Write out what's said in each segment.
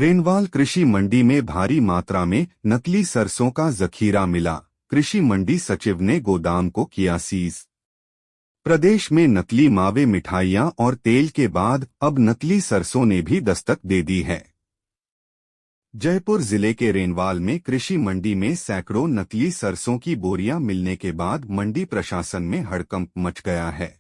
Renewal कृषि मंडी में भारी मात्रा में नकली सरसों का जखीरा मिला। कृषि मंडी सचिव ने गोदाम को किया सीज। प्रदेश में नकली मावे, मिठाइयां और तेल के बाद अब नकली सरसों ने भी दस्तक दे दी है। जयपुर जिले के रेनवाल में कृषि मंडी में सैकड़ों नकली सरसों की बोरियां मिलने के बाद मंडी प्रशासन में हड़कंप मच गया है।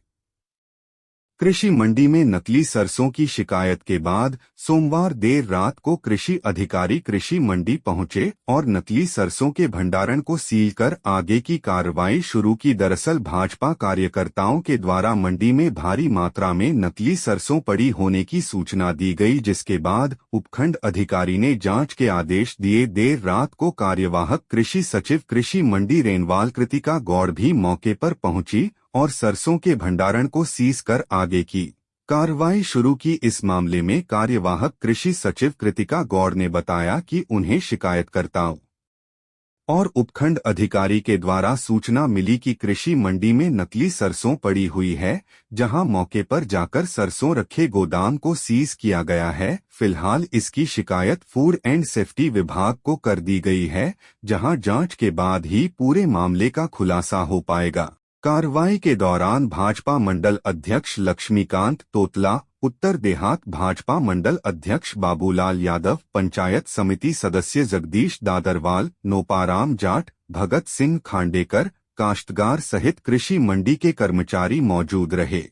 कृषि मंडी में नकली सरसों की शिकायत के बाद सोमवार देर रात को कृषि अधिकारी कृषि मंडी पहुंचे और नकली सरसों के भंडारण को सील कर आगे की कार्रवाई शुरू की। दरअसल भाजपा कार्यकर्ताओं के द्वारा मंडी में भारी मात्रा में नकली सरसों पड़ी होने की सूचना दी गई, जिसके बाद उपखंड अधिकारी ने जांच के आदेश दिए। देर रात को कार्यवाहक कृषि सचिव कृषि मंडी रेनवाल कृतिका गौड़ भी मौके पर पहुंची और सरसों के भंडारण को सीज कर आगे की कार्रवाई शुरू की। इस मामले में कार्यवाहक कृषि सचिव कृतिका गौड़ ने बताया कि उन्हें शिकायतकर्ताओं और उपखंड अधिकारी के द्वारा सूचना मिली कि कृषि मंडी में नकली सरसों पड़ी हुई है, जहां मौके पर जाकर सरसों रखे गोदाम को सीज किया गया है। फिलहाल इसकी शिकायत फूड एंड सेफ्टी विभाग को कर दी गई है, जहां जांच के बाद ही पूरे मामले का खुलासा हो पाएगा। कार्रवाई के दौरान भाजपा मंडल अध्यक्ष लक्ष्मीकांत तोतला, उत्तर देहात भाजपा मंडल अध्यक्ष बाबूलाल यादव, पंचायत समिति सदस्य जगदीश दादरवाल, नोपाराम जाट, भगत सिंह खांडेकर, काश्तकार सहित कृषि मंडी के कर्मचारी मौजूद रहे।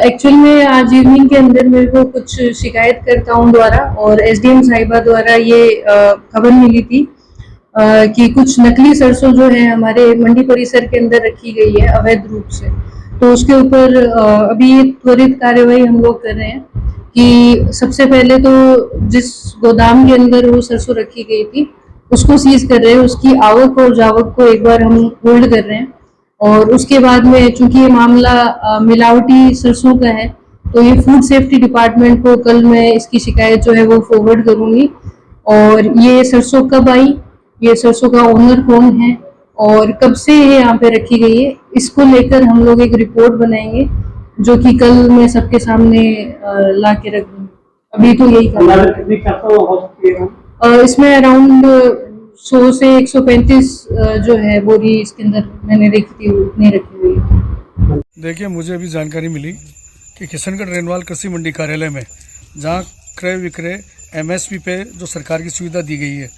एक्चुअल में आज इवनिंग के अंदर मेरे को कुछ शिकायतकर्ताओं द्वारा और एसडीएम साहिबा द्वारा ये खबर मिली थी कि कुछ नकली सरसों जो है हमारे मंडी परिसर के अंदर रखी गई है अवैध रूप से। तो उसके ऊपर अभी ये त्वरित कार्रवाई हम लोग कर रहे हैं कि सबसे पहले तो जिस गोदाम के अंदर वो सरसों रखी गई थी उसको सीज कर रहे हैं, उसकी आवक और जावक को एक बार हम होल्ड कर रहे हैं। और उसके बाद में चूंकि ये मामला मिलावटी सरसों का है तो ये फूड सेफ्टी डिपार्टमेंट को कल मैं इसकी शिकायत जो है वो फॉरवर्ड करूंगी। और ये सरसों कब आई, ये सरसों का ओनर कौन है और कब से ये यहाँ पे रखी गई है, इसको लेकर हम लोग एक रिपोर्ट बनाएंगे जो कि कल मैं सबके सामने ला के रख दूंगी। अभी तो यही कर इसमें अराउंड 100 से 135 जो है बोरी इसके अंदर मैंने देखी थी, उतनी रखी हुई है। देखिए, मुझे अभी जानकारी मिली कि किशनगढ़ रेनवाल कृषि मंडी कार्यालय में जहां क्रय विक्रय एमएसपी पे जो सरकार की सुविधा दी गई है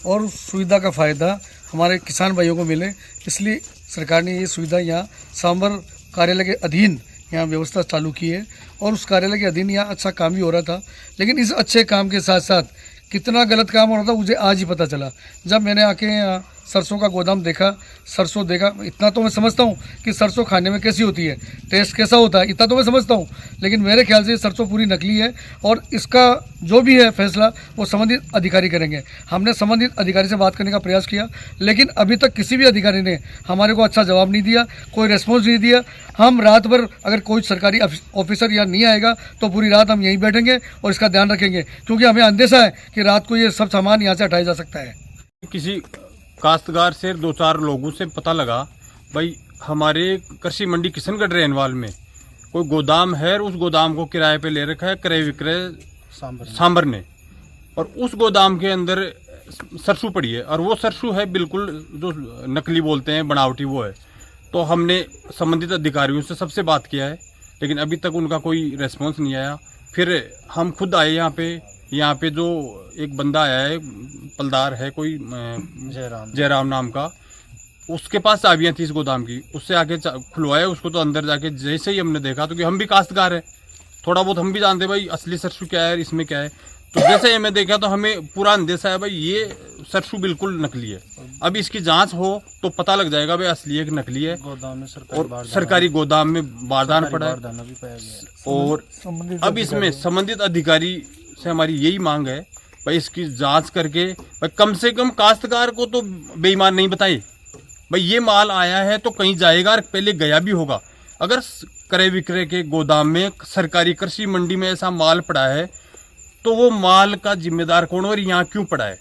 और उस सुविधा का फ़ायदा हमारे किसान भाइयों को मिले, इसलिए सरकार ने ये सुविधा यहाँ सांबर कार्यालय के अधीन यहाँ व्यवस्था चालू की है। और उस कार्यालय के अधीन यहाँ अच्छा काम भी हो रहा था, लेकिन इस अच्छे काम के साथ साथ कितना गलत काम हो रहा था मुझे आज ही पता चला जब मैंने आके सरसों का गोदाम देखा, सरसों देखा। इतना तो मैं समझता हूँ कि सरसों खाने में कैसी होती है, टेस्ट कैसा होता है, इतना तो मैं समझता हूँ, लेकिन मेरे ख्याल से सरसों पूरी नकली है और इसका जो भी है फैसला वो संबंधित अधिकारी करेंगे। हमने संबंधित अधिकारी से बात करने का प्रयास किया, लेकिन अभी तक किसी भी अधिकारी ने हमारे को अच्छा जवाब नहीं दिया, कोई रेस्पॉन्स नहीं दिया। हम रात भर अगर कोई सरकारी ऑफिसर यहाँ नहीं आएगा तो पूरी रात हम यहीं बैठेंगे और इसका ध्यान रखेंगे, क्योंकि हमें अंदेशा है कि रात को ये सब सामान यहाँ से हटाया जा सकता है। किसी काश्तकार से 2-4 लोगों से पता लगा भाई हमारे कृषि मंडी किशनगढ़ रेनवाल में कोई गोदाम है और उस गोदाम को किराए पे ले रखा है क्रय विक्रय सांबर ने, और उस गोदाम के अंदर सरसों पड़ी है और वो सरसों है बिल्कुल जो नकली बोलते हैं, बनावटी वो है। तो हमने संबंधित अधिकारियों से सबसे बात किया है, लेकिन अभी तक उनका कोई रेस्पॉन्स नहीं आया। फिर हम खुद आए यहाँ पे जो एक बंदा आया है, पलदार है कोई जयराम नाम का, उसके पास चाबियां थी इस गोदाम की, उससे आके खुलवाया उसको। तो अंदर जाके जैसे ही हमने देखा, तो कि हम भी काश्तकार है, थोड़ा बहुत हम भी जानते भाई असली सरसों क्या है, इसमें क्या है। तो जैसे ही हमें देखा तो हमें पूरा अंदेशा है भाई ये सरसों बिल्कुल नकली है। अब इसकी जांच हो तो पता लग जाएगा भाई असली है कि नकली है। और सरकारी गोदाम में बारदाना पड़ा है। और अब इसमें संबंधित अधिकारी से हमारी यही मांग है भाई इसकी जांच करके भाई कम से कम काश्तकार को तो बेईमान नहीं बताए। भाई ये माल आया है तो कहीं जाएगा और पहले गया भी होगा। अगर क्रय विक्रय के गोदाम में सरकारी कृषि मंडी में ऐसा माल पड़ा है तो वो माल का जिम्मेदार कौन और यहाँ क्यों पड़ा है।